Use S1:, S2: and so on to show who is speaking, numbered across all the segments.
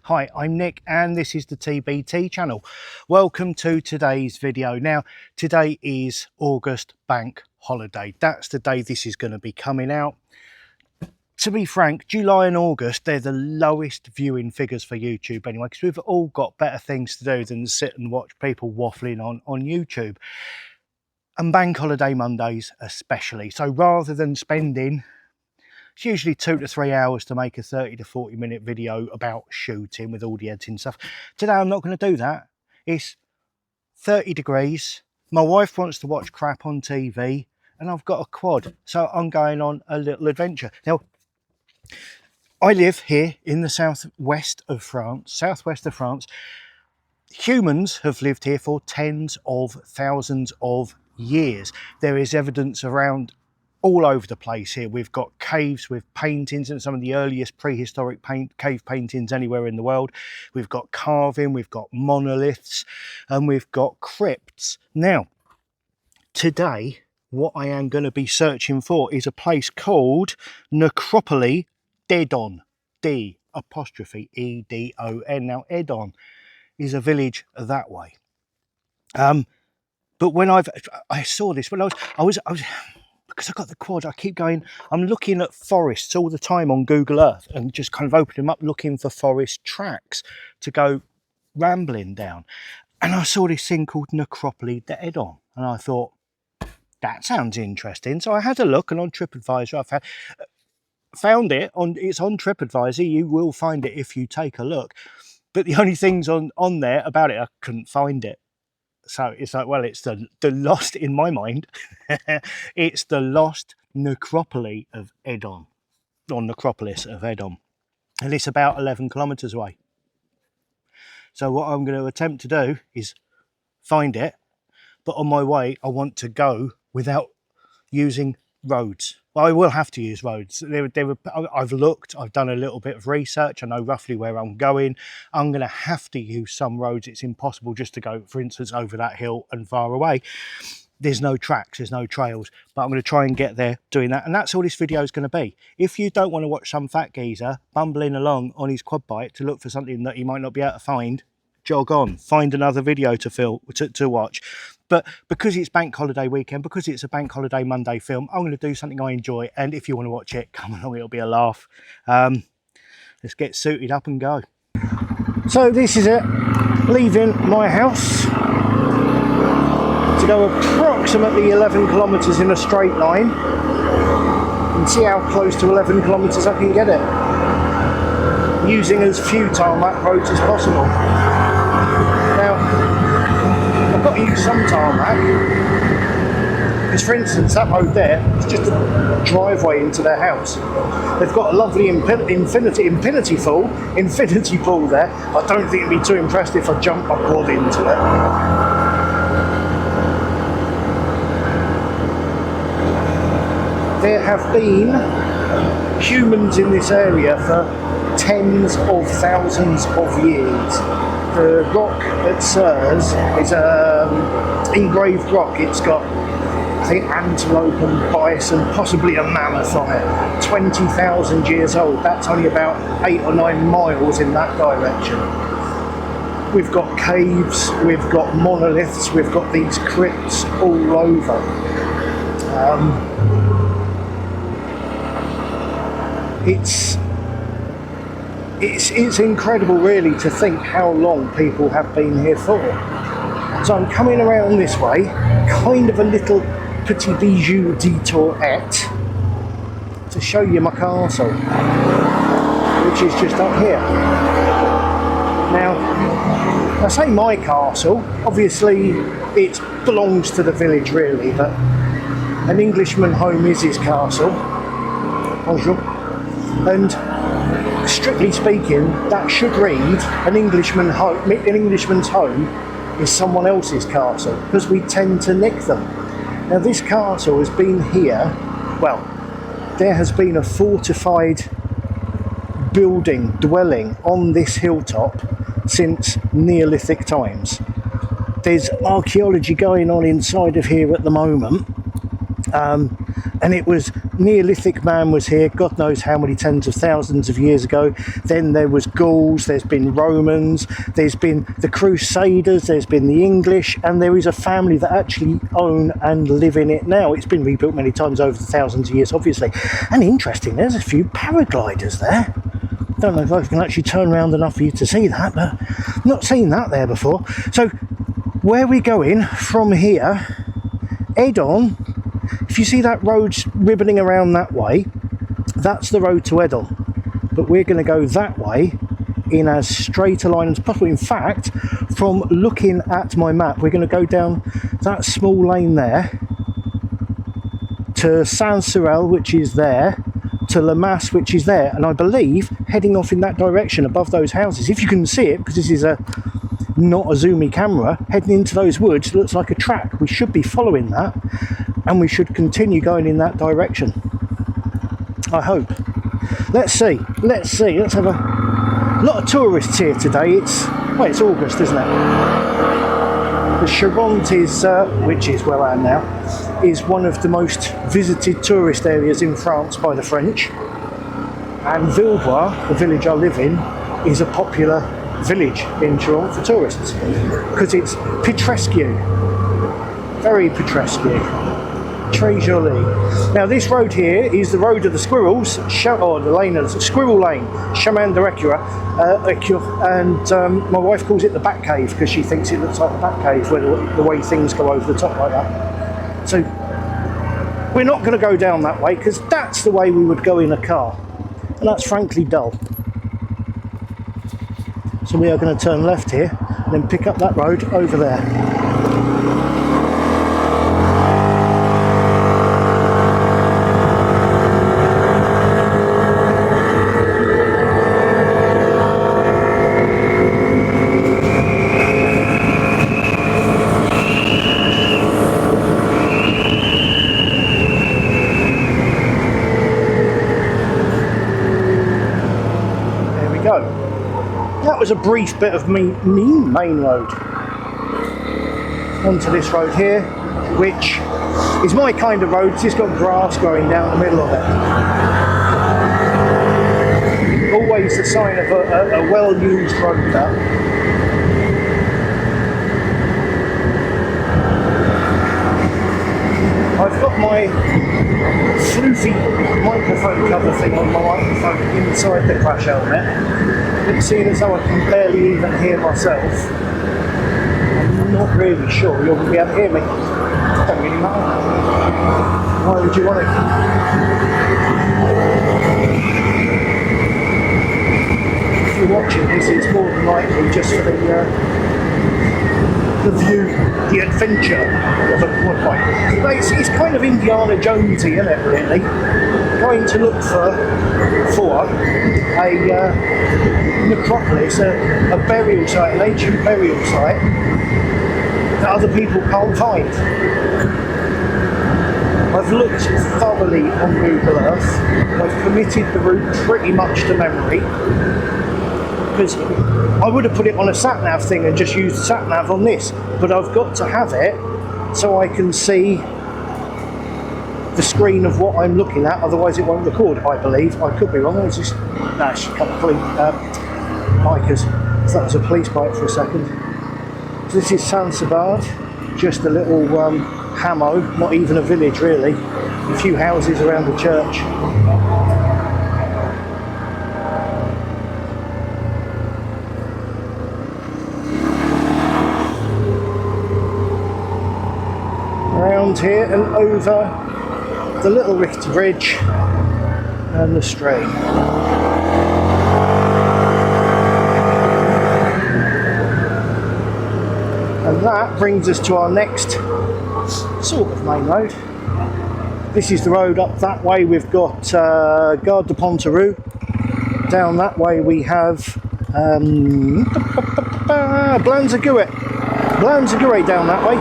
S1: Hi, I'm Nick and this is the TbT channel. Welcome to today's video. Now, today is August bank holiday. That's the day this is going to be coming out. To be frank, July and August, they're the lowest viewing figures for YouTube anyway, because we've all got better things to do than sit and watch people waffling on YouTube. And bank holiday Mondays especially. So rather than spending, it's usually 2 to 3 hours to make a 30 to 40 minute video about shooting with all the editing stuff. Today I'm not going to do that. It's 30 degrees. My wife wants to watch crap on TV and I've got a quad. So I'm going on a little adventure. Now, I live here in the southwest of France. Humans have lived here for tens of thousands of years. There is evidence around all over the place here. We've got caves with paintings and some of the earliest prehistoric cave paintings anywhere in the world. We've got carving, we've got monoliths, and we've got crypts. Now, today, what I am going to be searching for is a place called Necropolis, Edon, D''E''D''O''N. Now, Edon is a village that way. But when I saw this, when I was because I got the quad, I keep going, I'm looking at forests all the time on Google Earth and just kind of opening them up looking for forest tracks to go rambling down. And I saw this thing called Necropolis Edon. And I thought, that sounds interesting. So I had a look, and on TripAdvisor, I found it. It's on TripAdvisor. You will find it if you take a look. But the only things on there about it, I couldn't find it. So it's like, well, it's the lost, in my mind, it's the lost necropolis of Edon, or necropolis of Edon. And it's about 11 kilometres away. So what I'm going to attempt to do is find it, but on my way, I want to go without using roads. Well, I will have to use roads. I've looked, I've done a little bit of research, I know roughly where I'm going. I'm going to have to use some roads. It's impossible just to go, for instance, over that hill and far away. There's no tracks, there's no trails, but I'm going to try and get there doing that. And that's all this video is going to be. If you don't want to watch some fat geezer bumbling along on his quad bike to look for something that he might not be able to find, jog on, find another video to watch. But because it's bank holiday weekend, because it's a bank holiday Monday film, I'm going to do something I enjoy. And if you want to watch it, come along, it'll be a laugh. Let's get suited up and go. So this is it, leaving my house to go approximately 11 kilometres in a straight line and see how close to 11 kilometres I can get it, using as few tarmac roads as possible. Now, I've got to use some tarmac, because for instance that road there is just a driveway into their house. They've got a lovely infinity pool there. I don't think it'd be too impressed if I jump my quad into it. There have been humans in this area for tens of thousands of years. The rock at Surs is engraved rock. It's got, I think, antelope and bison, possibly a mammoth on it. 20,000 years old. That's only about 8 or 9 miles in that direction. We've got caves, we've got monoliths, we've got these crypts all over. It's incredible really to think how long people have been here for. So I'm coming around this way, kind of a little petit bijou detourette to show you my castle, which is just up here. Now, I say my castle, obviously it belongs to the village really, but an Englishman home is his castle. Bonjour. And strictly speaking, that should read an Englishman's home is someone else's castle, because we tend to nick them. Now this castle has been here, well, there has been a fortified dwelling on this hilltop since Neolithic times. There's archaeology going on inside of here at the moment. and it was Neolithic man was here, God knows how many tens of thousands of years ago. Then there was Gauls, there's been Romans, there's been the Crusaders, there's been the English, and there is a family that actually own and live in it now. It's been rebuilt many times over the thousands of years, obviously. And interesting, there's a few paragliders there. Don't know if I can actually turn around enough for you to see that, but I've not seen that there before. So where we're going from here, Edon, if you see that road ribboning around that way, that's the road to Edon. But we're going to go that way in as straight a line as possible. In fact, from looking at my map, we're going to go down that small lane there to Saint-Cyril, which is there, to Lamas, which is there, and I believe heading off in that direction above those houses. If you can see it, because this is not a zoomy camera, heading into those woods looks like a track. We should be following that, and we should continue going in that direction, I hope. Let's see, let's have a lot of tourists here today. It's August, isn't it? The Charente, which is where I am now, is one of the most visited tourist areas in France by the French. And Villebois, the village I live in, is a popular village in Charente for tourists because it's picturesque, very picturesque, très joli. Now this road here is the road of the squirrels, or the lane of the squirrel lane, Chemin de Recure, and my wife calls it the Bat Cave because she thinks it looks like the Bat Cave, where the way things go over the top like that. So we're not going to go down that way because that's the way we would go in a car, and that's frankly dull. So we are going to turn left here and then pick up that road over there. That was a brief bit of main road. Onto this road here, which is my kind of road. It's got grass growing down the middle of it. Always the sign of a well-used road, that. I've got my floofy microphone cover thing on my microphone inside the crash helmet. But seeing as though I can barely even hear myself, I'm not really sure you'll be able to hear me. It don't really matter. Why would you want it? If you're watching this, it's more than likely just for the view, the adventure of a quad bike. It's kind of Indiana Jonesy, isn't it, really? Going to look for a necropolis, a burial site, an ancient burial site that other people can't find. I've looked thoroughly on Google Earth. I've committed the route pretty much to memory, because I would have put it on a sat-nav thing and just used the sat-nav on this, but I've got to have it so I can see the screen of what I'm looking at, otherwise it won't record, I believe. I could be wrong. It's just a couple of bikers. So that was a police bike for a second. So this is Saint-Sabard, just a little hammo, not even a village really. A few houses around the church. Around here and over the little Richter Bridge and the stream. And that brings us to our next sort of main road. This is the road up that way. We've got Gare de Pontereau. Down that way we have Blanzaguet down that way.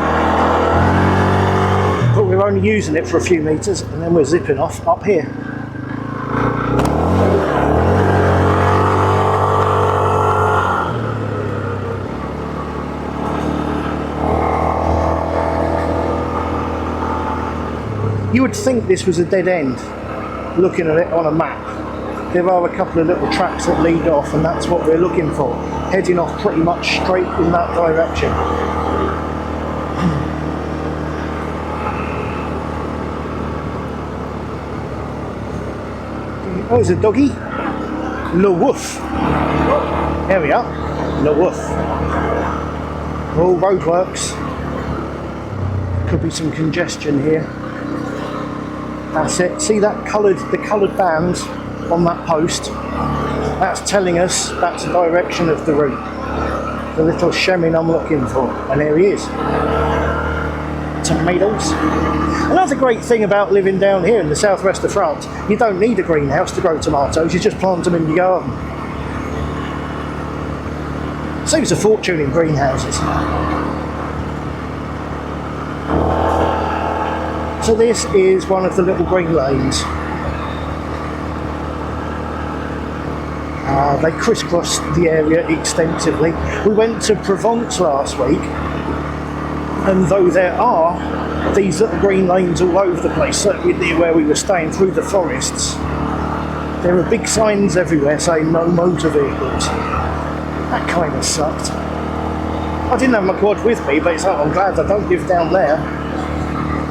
S1: But we're only using it for a few metres and then we're zipping off up here. You would think this was a dead end, looking at it on a map. There are a couple of little tracks that lead off, and that's what we're looking for, heading off pretty much straight in that direction. Oh, there's a doggy. Le Woof. There we are. Le Woof. All roadworks. Could be some congestion here. That's it. See that the coloured bands on that post? That's telling us that's the direction of the route. The little shemming I'm looking for. And there he is. Tomatoes. Another great thing about living down here in the southwest of France, you don't need a greenhouse to grow tomatoes, you just plant them in your garden. Saves a fortune in greenhouses. So this is one of the little green lanes. They crisscross the area extensively. We went to Provence last week, and though there are these little green lanes all over the place, certainly near where we were staying through the forests, there are big signs everywhere saying no motor vehicles. That kind of sucked. I didn't have my quad with me, but it's like, I'm glad I don't live down there.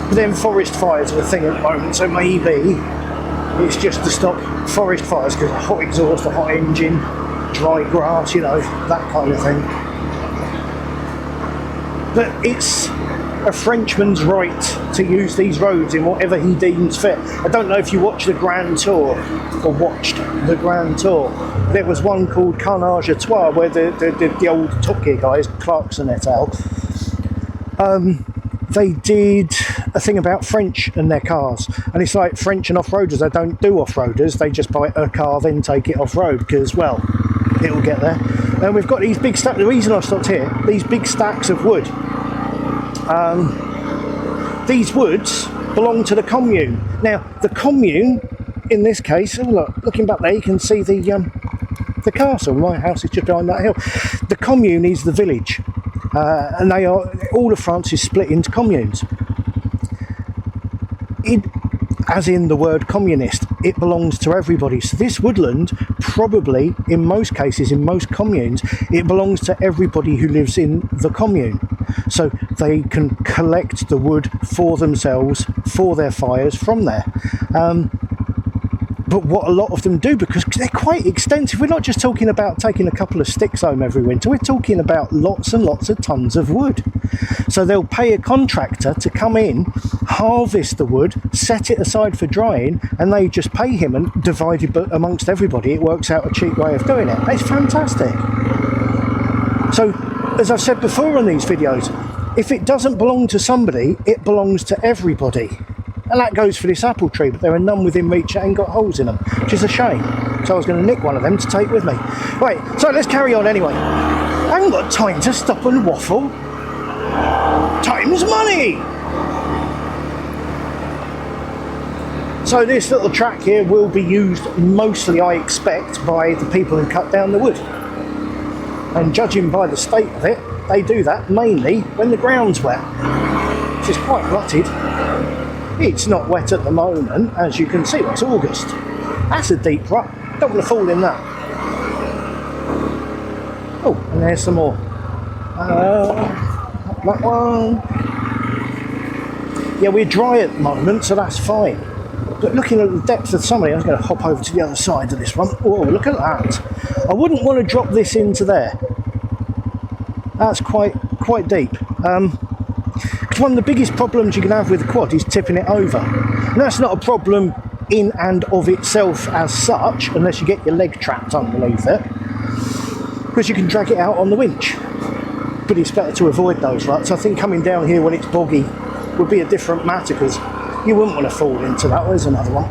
S1: But then forest fires are a thing at the moment, so maybe it's just to stop forest fires, because a hot exhaust, a hot engine, dry grass, you know, that kind of thing. But it's a Frenchman's right to use these roads in whatever he deems fit. I don't know if you watched the Grand Tour. There was one called Carnage à Trois, where the old Top Gear guys, Clarkson et al., they did a thing about French and their cars. And it's like French and off-roaders, they don't do off-roaders, they just buy a car, then take it off-road, because, well, it'll get there. And we've got these big stacks, the reason I stopped here, these big stacks of wood. These woods belong to the commune. Now, the commune, in this case, oh look, looking back there, you can see the castle. My house is just behind that hill. The commune is the village, and they are, all of France is split into communes. As in the word communist, it belongs to everybody. So this woodland, probably, in most cases, in most communes, it belongs to everybody who lives in the commune. So they can collect the wood for themselves, for their fires from there. But what a lot of them do, because they're quite extensive, we're not just talking about taking a couple of sticks home every winter, we're talking about lots and lots of tons of wood. So they'll pay a contractor to come in, harvest the wood, set it aside for drying, and they just pay him and divide it amongst everybody. It works out a cheap way of doing it. It's fantastic. So, as I've said before on these videos, if it doesn't belong to somebody, it belongs to everybody. And that goes for this apple tree, but there are none within reach that ain't got holes in them, which is a shame. So I was going to nick one of them to take with me. Right, so let's carry on anyway. I haven't got time to stop and waffle. Time's money! So this little track here will be used mostly, I expect, by the people who cut down the wood. And judging by the state of it, they do that mainly when the ground's wet, which is quite rutted. It's not wet at the moment, as you can see. It's August. That's a deep rut. Don't want to fall in that. Oh, and there's some more. That one. Yeah, we're dry at the moment, so that's fine. But looking at the depth of somebody, I'm going to hop over to the other side of this one. Oh, look at that. I wouldn't want to drop this into there. That's quite deep. One of the biggest problems you can have with the quad is tipping it over. And that's not a problem in and of itself as such, unless you get your leg trapped underneath it, because you can drag it out on the winch. But it's better to avoid those ruts. I think coming down here when it's boggy would be a different matter, because you wouldn't want to fall into that. There's another one.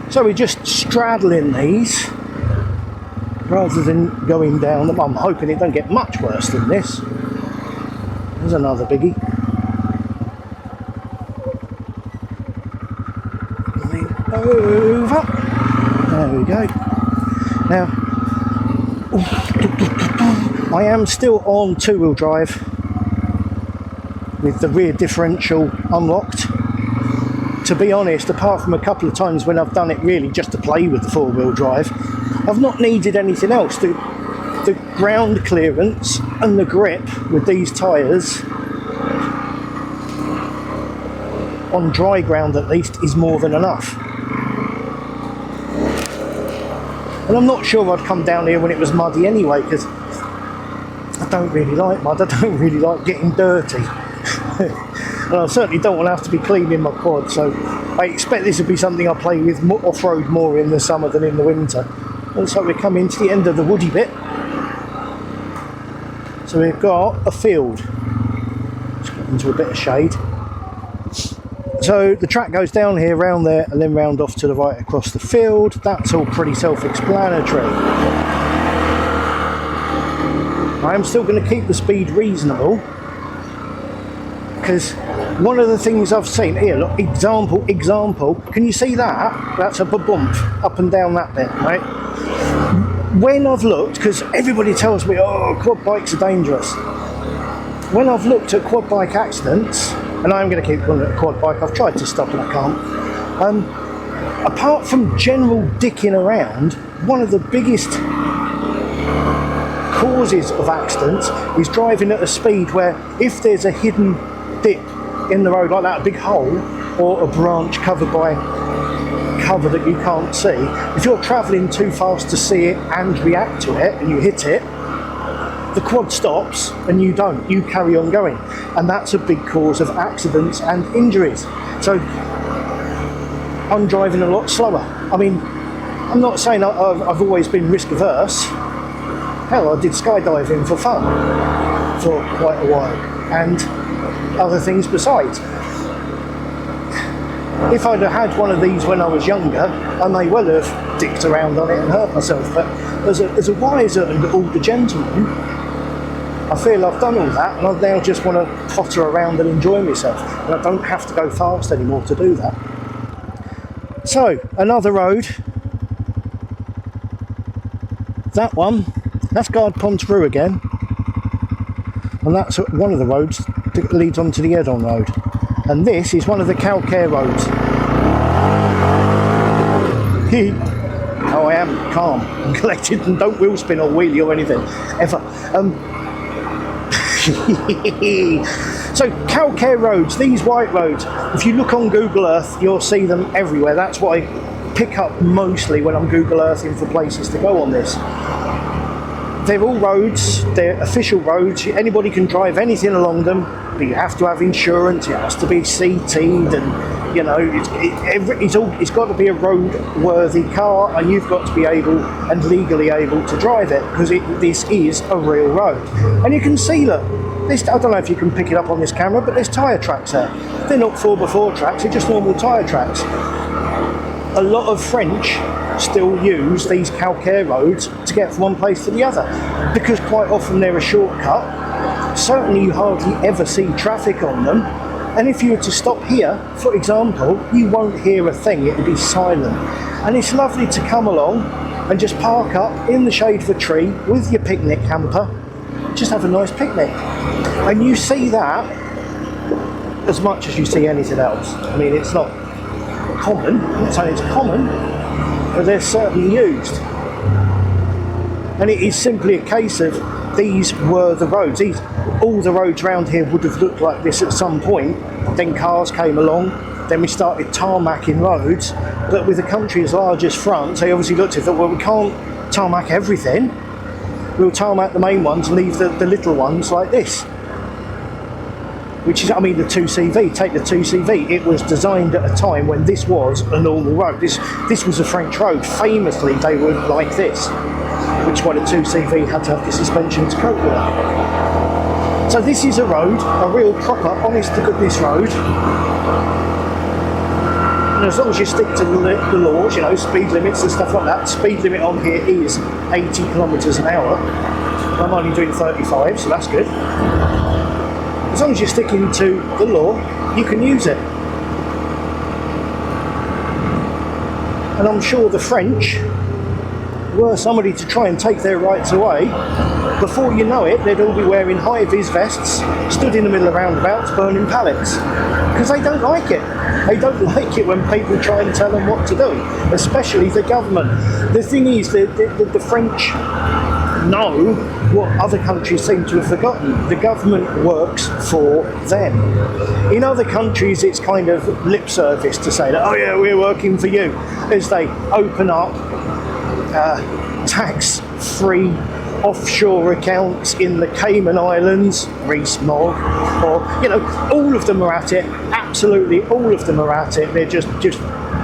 S1: So we're just straddling these rather than going down them. I'm hoping it don't get much worse than this. There's another biggie. Over. There we go. Now, I am still on two-wheel drive. with the rear differential unlocked. To be honest, apart from a couple of times when I've done it really just to play with the four-wheel drive, I've not needed anything else. The ground clearance and the grip with these tyres, on dry ground at least, is more than enough. And I'm not sure I'd come down here when it was muddy anyway, because I don't really like mud. I don't really like getting dirty. And I certainly don't want to have to be cleaning my quad, so I expect this will be something I play with off-road more in the summer than in the winter. Looks like we're coming to the end of the woody bit. So we've got a field. Let's get into a bit of shade. So the track goes down here, round there, and then round off to the right across the field. That's all pretty self-explanatory. I am still going to keep the speed reasonable, because one of the things I've seen here, look, example, can you see that? That's a bump up and down that bit, right? When I've looked, because everybody tells me, oh, quad bikes are dangerous. When I've looked at quad bike accidents, and I'm going to keep calling it a quad bike, I've tried to stop and I can't. Apart from general dicking around, one of the biggest causes of accidents is driving at a speed where if there's a hidden dip in the road like that, a big hole or a branch covered by cover that you can't see, if you're travelling too fast to see it and react to it and you hit it, the quad stops and you don't, you carry on going, and that's a big cause of accidents and injuries. So I'm driving a lot slower. I mean, I'm not saying I've always been risk averse. Hell, I did skydiving for fun for quite a while, and other things besides. If I'd have had one of these when I was younger, I may well have dicked around on it and hurt myself, but as a wiser and older gentleman, I feel I've done all that, and I now just want to potter around and enjoy myself, and I don't have to go fast anymore to do that. So, another road. That one, that's Guard Pontaroo again, and that's one of the roads that leads onto the Edon road, and this is one of the Calcare roads. Oh, I am calm and collected and don't wheel spin or wheelie or anything ever. So Calcare roads, these white roads, if you look on Google Earth you'll see them everywhere. That's what I pick up mostly when I'm Google Earthing for places to go on this. They're all roads, they're official roads, anybody can drive anything along them, but you have to have insurance, it has to be CT'd, and you know, it's got to be a road-worthy car, and you've got to be able and legally able to drive it, because this is a real road. And you can see that, I don't know if you can pick it up on this camera, but there's tyre tracks there. They're not 4x4 tracks, they're just normal tyre tracks. A lot of French still use these Calcare roads to get from one place to the other, because quite often they're a shortcut. Certainly you hardly ever see traffic on them, and if you were to stop here, for example, you won't hear a thing, it'll be silent. And it's lovely to come along and just park up in the shade of a tree with your picnic hamper, just have a nice picnic. And you see that as much as you see anything else. I mean, it's not common, I'm not saying it's common, but they're certainly used. And it is simply a case of these were the roads. All the roads around here would have looked like this at some point. Then cars came along, then we started tarmacking roads, but with a country as large as France, they obviously looked at it and thought, well, we can't tarmac everything. We'll tarmac the main ones and leave the little ones like this. Which is, I mean, the 2CV, take the 2CV, it was designed at a time when this was a normal road. This was a French road. Famously, they were like this, which is why the 2CV had to have the suspension to cope with it. So this is a road, a real proper, honest to goodness road. And as long as you stick to the laws, you know, speed limits and stuff like that, speed limit on here is 80 kilometres an hour. I'm only doing 35, so that's good. As long as you're sticking to the law, you can use it. And I'm sure the French were somebody to try and take their rights away, before you know it, they'd all be wearing high-vis vests, stood in the middle of roundabouts, burning pallets. Because they don't like it. They don't like it when people try and tell them what to do, especially the government. The thing is, the French know what other countries seem to have forgotten. The government works for them. In other countries, it's kind of lip service to say that, oh yeah, we're working for you, as they open up tax-free offshore accounts in the Cayman Islands, Rees-Mogg, or, you know, all of them are at it. Absolutely all of them are at it. They're just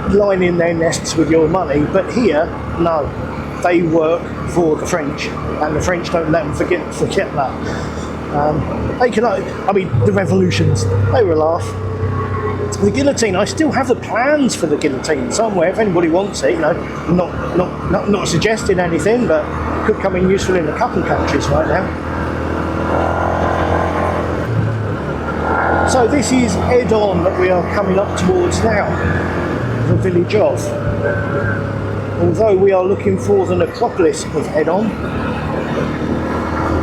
S1: lining their nests with your money. But here, no, they work for the French, and the French don't let them forget that. They can, I mean, the revolutions, they were a laugh. The guillotine, I still have the plans for the guillotine somewhere if anybody wants it. You know, not suggesting anything, but could come in useful in a couple of countries right now. So this is Edon that we are coming up towards now, the village of. Although we are looking for the necropolis of Edon,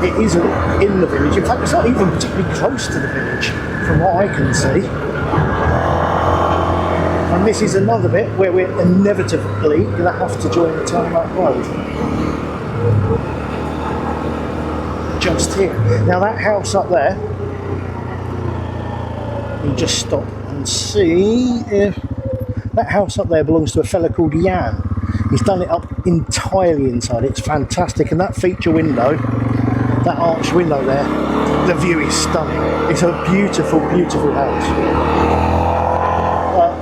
S1: it isn't in the village. In fact, it's not even particularly close to the village, from what I can see. And this is another bit where we're inevitably going to have to join the tarmac road. Just here. Now that house up there, you just stop and see if that house up there belongs to a fella called Jan. He's done it up entirely inside. It's fantastic, and that feature window, that arched window there, the view is stunning. It's a beautiful, beautiful house.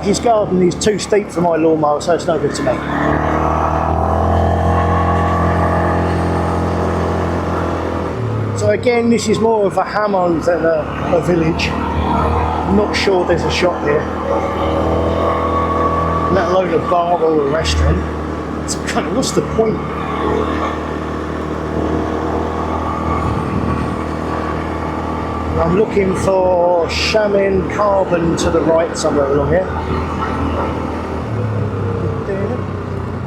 S1: His garden is too steep for my lawnmower, so it's no good to me. So again, this is more of a hammo than a village. I'm not sure there's a shop here, let alone a bar or a restaurant. So kind of, what's the point? I'm looking for Shaman Carbon to the right somewhere along here.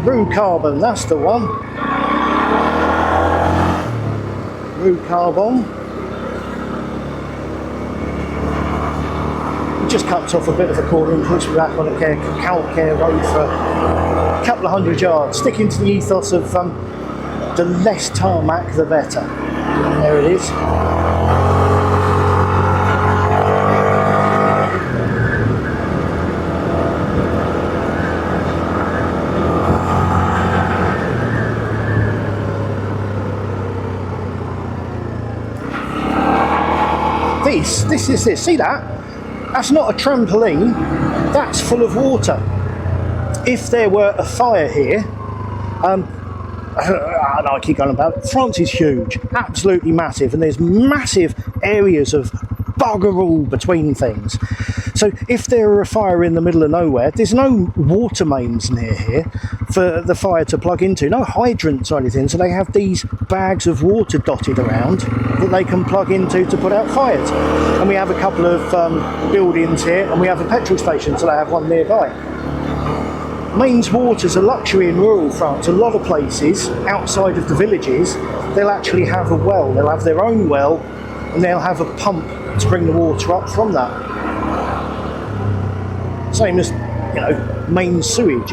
S1: Rue Carbon, that's the one. Rue Carbon. It just cuts off a bit of a corner and puts me back on a calcare road for a couple of 100 yards, sticking to the ethos of the less tarmac the better. And there it is. This is it. See that? That's not a trampoline. That's full of water. If there were a fire here, I keep going about. France is huge, absolutely massive, and there's massive areas of bugger all between things. So if there were a fire in the middle of nowhere, there's no water mains near here for the fire to plug into, no hydrants or anything, so they have these bags of water dotted around that they can plug into to put out fires. And we have a couple of buildings here, and we have a petrol station, so they have one nearby. Mains water's a luxury in rural France. A lot of places outside of the villages, they'll actually have a well, they'll have their own well, and they'll have a pump to bring the water up from that. Same as, you know, main sewage.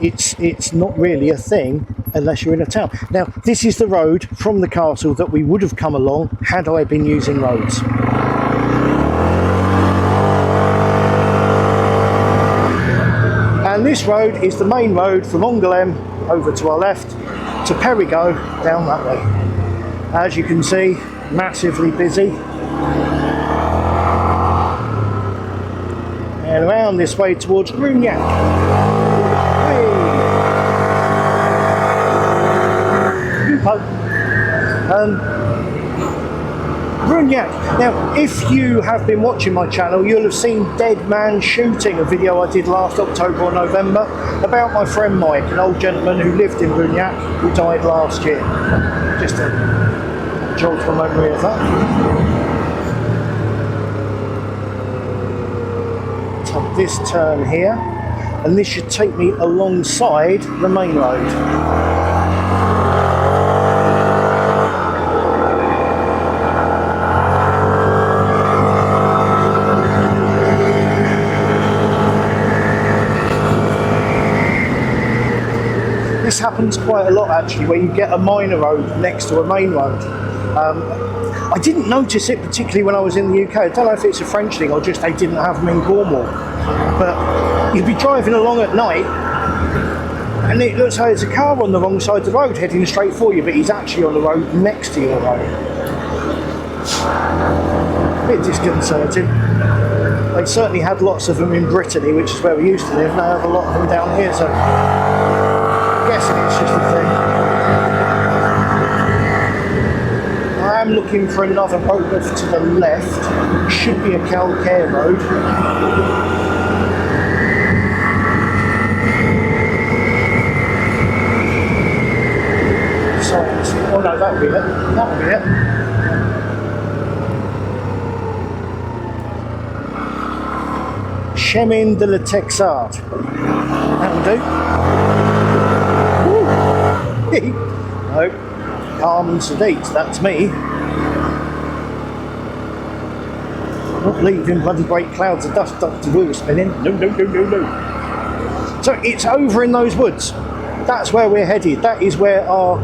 S1: It's not really a thing unless you're in a town. Now, this is the road from the castle that we would have come along had I been using roads. And this road is the main road from Angoulême over to our left to Périgueux down that way. As you can see, massively busy. And around this way towards Brugnac. Brugnac. Now, if you have been watching my channel, you'll have seen Dead Man Shooting, a video I did last October or November about my friend Mike, an old gentleman who lived in Brugnac, who died last year. Just a joyful memory of that. Take this turn here, and this should take me alongside the main road. happens quite a lot actually, where you get a minor road next to a main road. I didn't notice it particularly when I was in the UK. I don't know if it's a French thing or just they didn't have them in Cornwall. But you'd be driving along at night and it looks like there's a car on the wrong side of the road heading straight for you, but he's actually on the road next to your road. A bit disconcerting. They certainly had lots of them in Brittany, which is where we used to live. They have a lot of them down here, so I'm guessing it's just a thing. I am looking for another road off to the left. Should be a Calcare road. Oh no, that would be it. That would be it. Chemin de la Texade. That will do. No, calm and sedate, that's me. Not leaving bloody great clouds of dust up the wheel spinning. No, no, no, no, no. So it's over in those woods. That's where we're headed. That is where our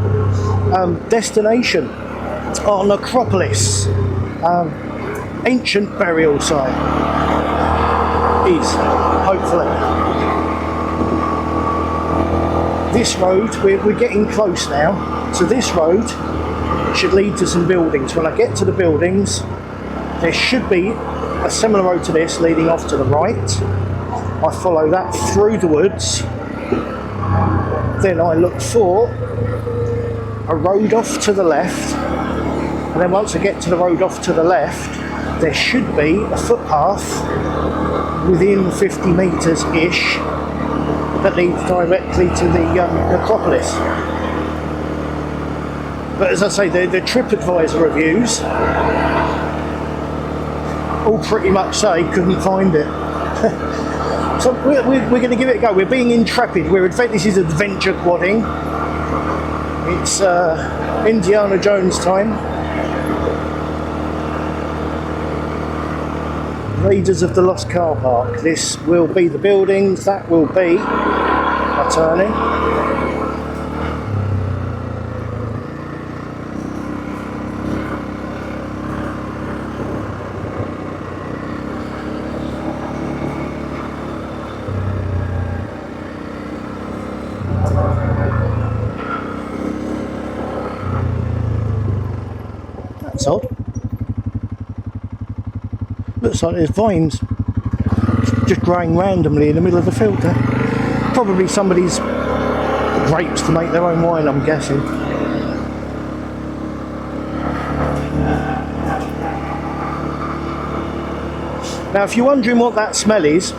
S1: destination, our Necropolis, ancient burial site, is, hopefully. This road, we're getting close now, so this road should lead to some buildings. When I get to the buildings, there should be a similar road to this leading off to the right. I follow that through the woods, then I look for a road off to the left, and then once I get to the road off to the left, there should be a footpath within 50 metres-ish that leads directly to the Necropolis. But as I say, the TripAdvisor reviews all pretty much say couldn't find it. So we're going to give it a go. We're being intrepid. This is adventure quadding. It's Indiana Jones time. Raiders of the Lost Car Park. This will be the buildings. That will be a turning. That's odd. Looks like there's vines just growing randomly in the middle of the field there. Probably somebody's grapes to make their own wine, I'm guessing. Now if you're wondering what that smell is,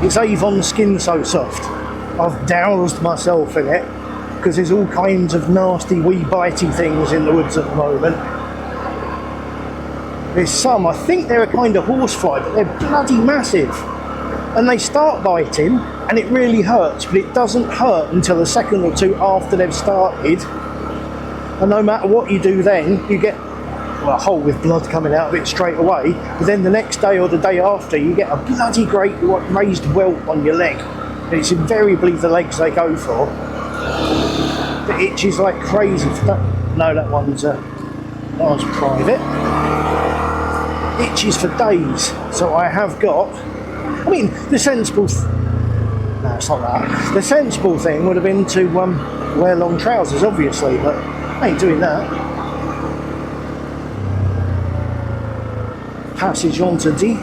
S1: it's Avon Skin So Soft. I've doused myself in it because there's all kinds of nasty wee bitey things in the woods at the moment. There's some, I think they're a kind of horsefly, but they're bloody massive. And they start biting, and it really hurts, but it doesn't hurt until a second or two after they've started. And no matter what you do then, you get a hole with blood coming out of it straight away. But then the next day or the day after, you get a bloody great raised welt on your leg. And it's invariably the legs they go for. It itches like crazy. No, that one's private. Itches for days, so I have got, I mean, the sensible no, it's not that. The sensible thing would have been to wear long trousers, obviously, but I ain't doing that. Passage onto the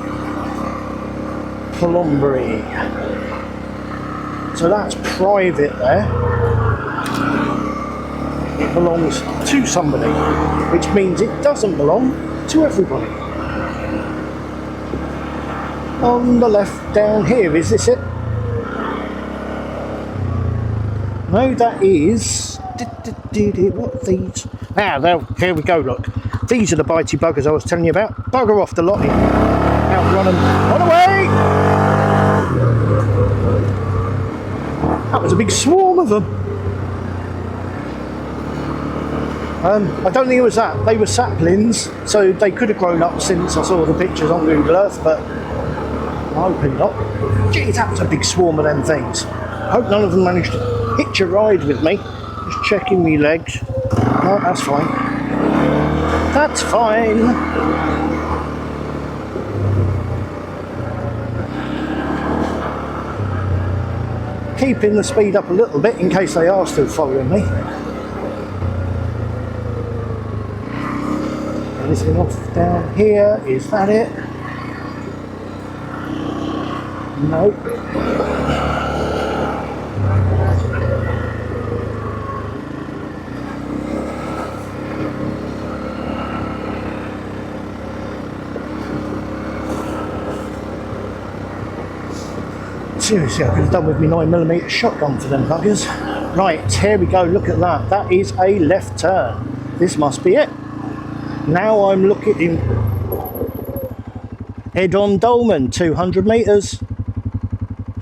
S1: Plumbury. So that's private there. It belongs to somebody, which means it doesn't belong to everybody. On the left down here, is this it? No, that is... What are these? Here we go, look. These are the bitey buggers I was telling you about. Bugger off the lot. Outrun them. On away! That was a big swarm of them. I don't think it was that. They were saplings, so they could have grown up since I saw the pictures on Google Earth, but I'm hoping not. Geez, that was a big swarm of them things. I hope none of them managed to hit hitch a ride with me. Just checking me legs. No, that's fine. That's fine. Keeping the speed up a little bit in case they are still following me. Anything off down here? Is that it? Nope. Seriously, I could have done with my 9mm shotgun for them buggers. Right, here we go, look at that. That is a left turn. This must be it. Now I'm looking in Edon Dolman, 200 metres,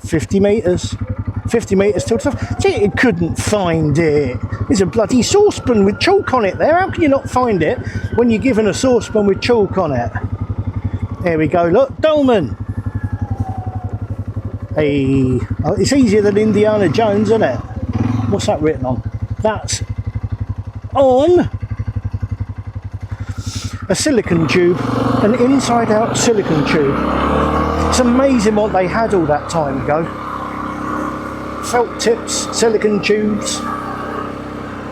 S1: 50 metres, 50 metres till 12. Gee, it couldn't find it. There's a bloody saucepan with chalk on it there. How can you not find it when you're given a saucepan with chalk on it? There we go, look, Dolman. Hey, oh, it's easier than Indiana Jones, isn't it? What's that written on? That's on a silicon tube, an inside-out silicon tube. It's amazing what they had all that time ago. Felt tips, silicon tubes,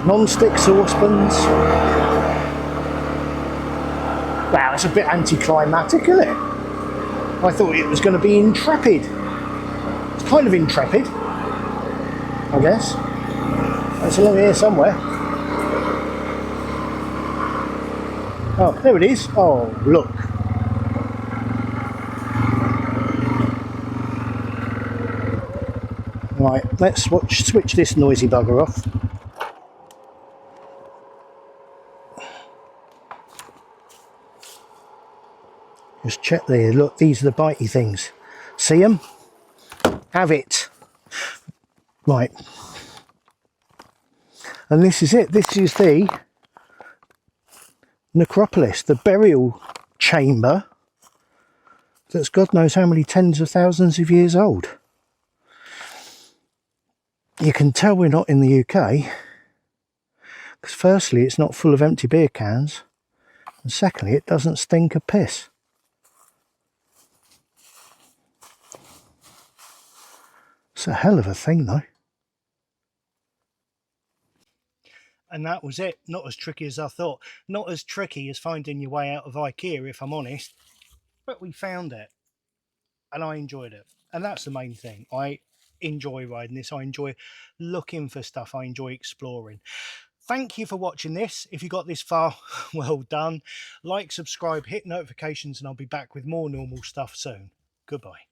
S1: non-stick saucepans. Wow, it's a bit anticlimactic, isn't it? I thought it was going to be Intrepid. It's kind of Intrepid, I guess. It's along here somewhere. Oh, there it is. Oh, look. Right, let's switch this noisy bugger off. Just check there. Look, these are the bitey things. See them? Have it. Right. And this is it. This is the Necropolis, the burial chamber that's God knows how many tens of thousands of years old. You can tell we're not in the UK because firstly it's not full of empty beer cans, and secondly it doesn't stink of piss. It's a hell of a thing though. And that was it. Not as tricky as I thought. Not as tricky as finding your way out of IKEA, if I'm honest. But we found it. And I enjoyed it. And that's the main thing. I enjoy riding this. I enjoy looking for stuff. I enjoy exploring. Thank you for watching this. If you got this far, well done. Like, subscribe, hit notifications, and I'll be back with more normal stuff soon. Goodbye.